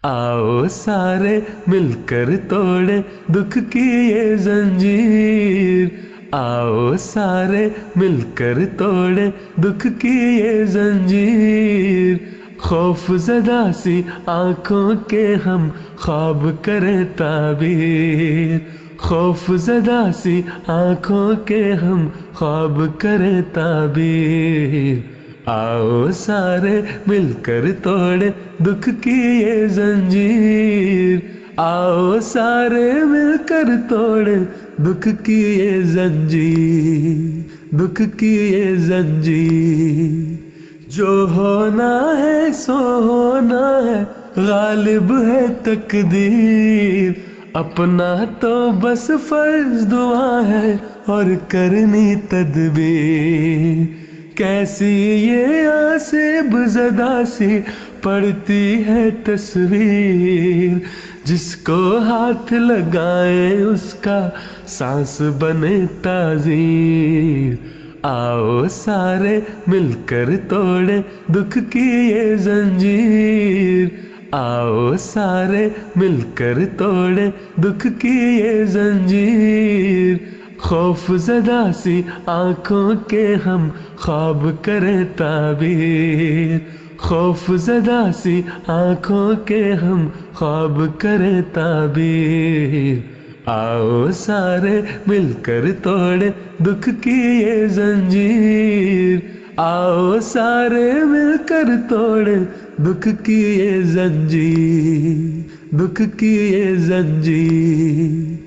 آؤ سارے مل کر توڑے دکھ کی یہ زنجیر، آؤ سارے مل کر توڑے دکھ کی یہ زنجیر، خوف زدہ سی آنکھوں کے ہم خواب کریں تعبیر، خوف زدہ سی آنکھوں کے ہم خواب کریں تعبیر، آؤ سارے مل کر توڑے دکھ کی یہ زنجیر، آؤ سارے مل کر توڑے دکھ کی یہ زنجیر، دکھ کی یہ زنجیر، جو ہونا ہے سو ہونا ہے، غالب ہے تقدیر، اپنا تو بس فرض دعا ہے اور کرنی تدبیر، کیسی یہ آسیب زدہ سی پڑتی ہے تصویر، جس کو ہاتھ لگائے اس کا سانس بنے تعزیر، آؤ سارے مل کر توڑے دکھ کی یہ زنجیر، آؤ سارے مل کر توڑے دکھ کی یہ زنجیر، خوف زدہ سی آنکھوں کے ہم خواب کریں تعبیر، خوف زدہ سی آنکھوں کے ہم خواب کریں تعبیر، آؤ سارے مل کر توڑے دکھ کی یہ زنجیر، آؤ سارے مل کر توڑے دکھ کی یہ زنجیر، دکھ کی یہ زنجیر۔